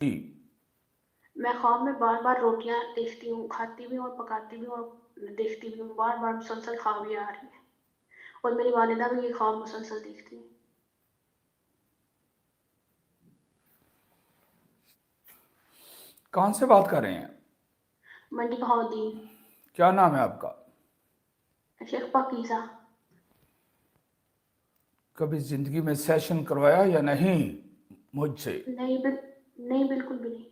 جی میں خواب میں بار بار روٹیاں دیکھتی ہوں، کھاتی بھی ہوں اور پکاتی بھی ہوں اور دیکھتی بھی ہوں، بار بار مسلسل خواب یہ آ رہی ہے اور میری والدہ بھی یہ خواب مسلسل دیکھتی ہیں۔ کہاں سے بات کر رہے ہیں؟ منڈی بہاؤالدین۔ کیا نام ہے آپ کا؟ شیخ پاکیزہ۔ کبھی زندگی میں سیشن کروایا یا نہیں مجھ سے؟ نہیں بالکل بھی نہیں۔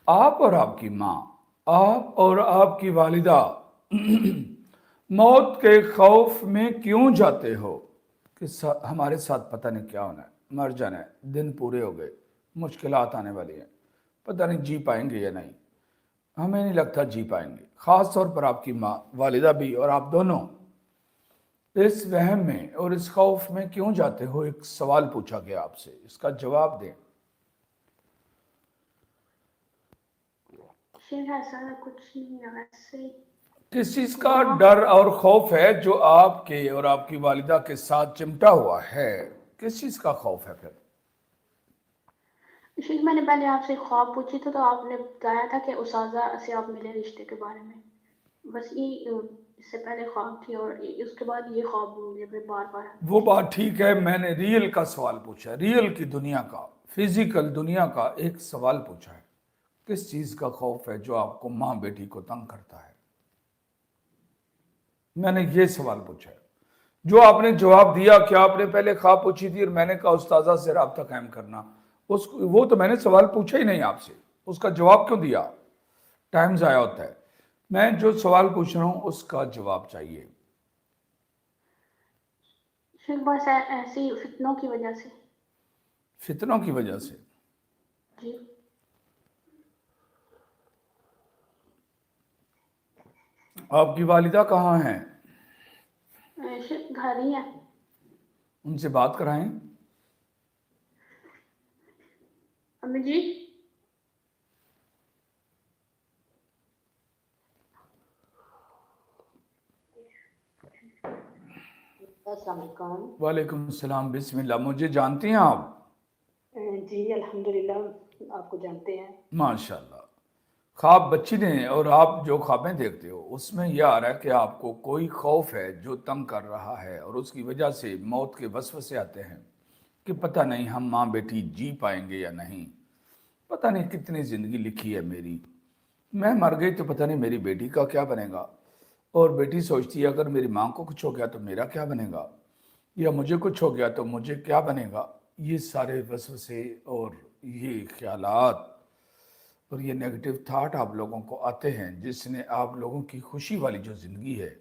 آپ اور آپ کی ماں، آپ اور آپ کی والدہ موت کے خوف میں کیوں جاتے ہو کہ ہمارے ساتھ پتہ نہیں کیا ہونا ہے، مر جانا ہے، دن پورے ہو گئے، مشکلات آنے والی ہیں، پتہ نہیں جی پائیں گے یا نہیں۔ ہمیں نہیں لگتا جی پائیں گے، خاص طور پر آپ کی ماں، والدہ بھی، اور آپ دونوں اس وہم میں اور اس خوف میں کیوں جاتے ہو؟ ایک سوال پوچھا گیا آپ سے، اس کا جواب دیں۔ شیخ ایسا کچھ نہیں ہے ویسے۔ کس چیز کا ڈر اور خوف ہے جو آپ کے اور آپ کی والدہ کے ساتھ چمٹا ہوا ہے؟ کس چیز کا خوف ہے پھر؟ شیخ میں نے پہلے آپ سے خواب پوچھی تھی تو آپ نے بتایا تھا کہ اساتذہ سے آپ ملے رشتے کے بارے میں، بس یہ اس سے پہلے خواب تھی اور اس کے بعد یہ خواب مجھے بار بار آتے وہ تھے۔ بات ٹھیک ہے، میں نے ریئل کا سوال پوچھا، ریئل کی دنیا کا، فزیکل دنیا کا ایک سوال پوچھا ہے۔ کس چیز کا خوف ہے جو آپ کو ماں بیٹی کو تنگ کرتا ہے؟ میں نے یہ سوال پوچھا ہے۔ جو آپ نے جواب دیا کہ آپ نے پہلے خواب پوچھی تھی اور میں نے کہا استاذہ سے رابطہ قائم کرنا، وہ تو میں نے سوال پوچھا ہی نہیں آپ سے، اس کا جواب کیوں دیا؟ ٹائم ضائع ہوتا ہے۔ میں جو سوال پوچھ رہا ہوں اس کا جواب چاہیے۔ شیخ بس ایسی فتنوں کی وجہ سے۔ فتنوں کی وجہ سے؟ جی۔ آپ کی والدہ کہاں ہیں؟ شیخ گھر ہی ہے۔ ان سے بات کرائیں۔ امی جی۔ السلام علیکم۔ وعلیکم السلام، بسم اللہ۔ مجھے جانتی ہیں آپ؟ جی الحمدللہ آپ کو جانتے ہیں۔ ماشاءاللہ۔ خواب بچی نے، اور آپ جو خوابیں دیکھتے ہو اس میں یہ آ رہا ہے کہ آپ کو کوئی خوف ہے جو تنگ کر رہا ہے اور اس کی وجہ سے موت کے وسوسے آتے ہیں کہ پتہ نہیں ہم ماں بیٹی جی پائیں گے یا نہیں، پتہ نہیں کتنی زندگی لکھی ہے میری، میں مر گئی تو پتہ نہیں میری بیٹی کا کیا بنے گا، اور بیٹی سوچتی ہے اگر میری ماں کو کچھ ہو گیا تو میرا کیا بنے گا، یا مجھے کچھ ہو گیا تو مجھے کیا بنے گا۔ یہ سارے وسوسے اور یہ خیالات اور یہ نیگیٹو تھاٹ آپ لوگوں کو آتے ہیں، جس نے آپ لوگوں کی خوشی والی جو زندگی ہے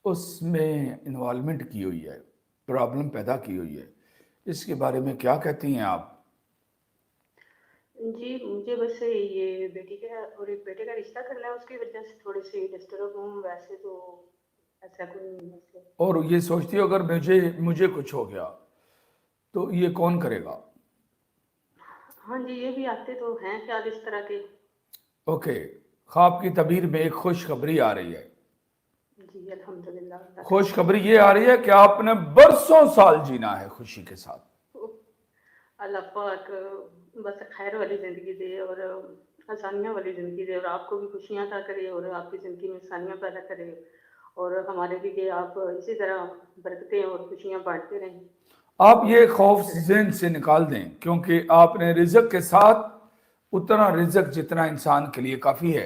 اس میں انوالومنٹ کی ہوئی ہے، پرابلم پیدا کی ہوئی ہے۔ اس کے بارے میں کیا کہتی ہیں آپ؟ جی مجھے بس یہ بیٹی کا اور ایک بیٹے کا رشتہ کرنا ہے، اس کی وجہ سے تھوڑی سی ڈسٹرب ہوں، ویسے تو ایسا کوئی نہیں مسئلہ۔ اور یہ سوچتی ہو اگر مجھے کچھ ہو گیا تو یہ کون کرے گا؟ ہاں جی یہ بھی آتے تو ہیں خیال اس طرح کے۔ اوکے، خواب کی تعبیر میں ایک خوشخبری آ رہی ہے۔ جی الحمدللہ اللہ کا خوشخبری یہ آ رہی ہے کہ آپ نے برسوں سال جینا ہے خوشی کے ساتھ۔ اللہ پاک بس خیر والی زندگی دے اور آسانیاں والی زندگی دے، اور آپ کو بھی خوشیاں عطا کرے اور آپ کی زندگی میں آسانیاں پیدا کرے، اور ہمارے بھی کہ آپ اسی طرح برکتیں اور خوشیاں بانٹتے رہیں۔ آپ یہ خوف ذہن سے نکال دیں، کیونکہ آپ نے رزق کے ساتھ اتنا رزق جتنا انسان کے لیے کافی ہے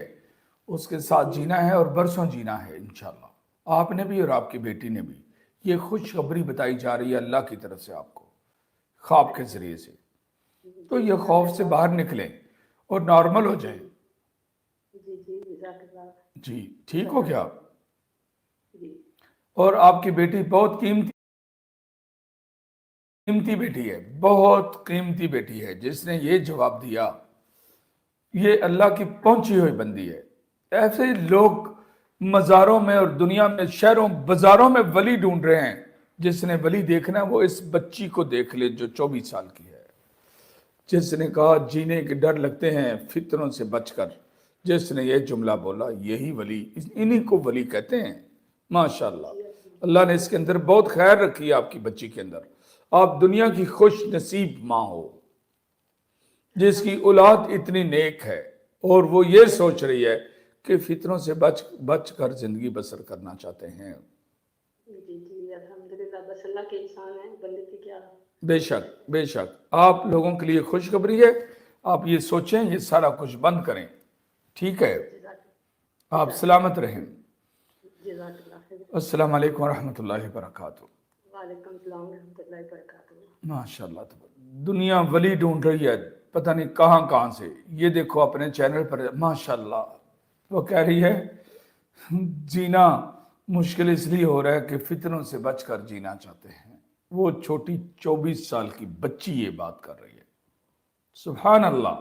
اس کے ساتھ جینا ہے، اور برسوں جینا ہے انشاءاللہ۔ آپ نے بھی اور آپ کی بیٹی نے بھی۔ یہ خوشخبری بتائی جا رہی ہے اللہ کی طرف سے آپ کو خواب کے ذریعے سے، تو یہ خوف سے باہر نکلیں اور نارمل ہو جائیں۔ جی جی جزاک اللہ۔ جی ٹھیک ہو گیا؟ جی اور آپ کی بیٹی بہت قیمتی بیٹی ہے، بہت قیمتی بیٹی ہے، جس نے یہ جواب دیا، یہ اللہ کی پہنچی ہوئی بندی ہے۔ ایسے لوگ مزاروں میں اور دنیا میں شہروں بازاروں میں ولی ڈھونڈ رہے ہیں، جس نے ولی دیکھنا وہ اس بچی کو دیکھ لے جو 24 سال کی ہے، جس نے کہا جینے کے ڈر لگتے ہیں فتنوں سے بچ کر، جس نے یہ جملہ بولا، یہی ولی، انہی کو ولی کہتے ہیں۔ ماشاءاللہ اللہ نے اس کے اندر بہت خیر رکھی ہے آپ کی بچی کے اندر، آپ دنیا کی خوش نصیب ماں ہو۔ جس کی اولاد اتنی نیک ہے اور وہ یہ سوچ رہی ہے کہ فتنوں سے بچ کر زندگی بسر کرنا چاہتے ہیں. جی جی الحمدللہ، بس اللہ کے احسان ہے، بندے کی کیا. بے شک بے شک آپ لوگوں کے لیے خوشخبری ہے. آپ یہ سوچیں، یہ سارا کچھ بند کریں. ٹھیک ہے، آپ سلامت رہیں. جزاک اللہ خیر. السلام علیکم ورحمۃ اللہ وبرکاتہ. وعلیکم السلام ورحمۃ اللہ وبرکاتہ. ماشاء اللہ. دنیا ولی ڈھونڈ رہی ہے پتہ نہیں کہاں سے. یہ دیکھو اپنے چینل پر ماشاء اللہ وہ کہہ رہی ہے جینا مشکل اس لیے ہو رہا ہے کہ فتنوں سے بچ کر جینا چاہتے ہیں. وہ چھوٹی 24 سال کی بچی یہ بات کر رہی ہے. سبحان اللہ.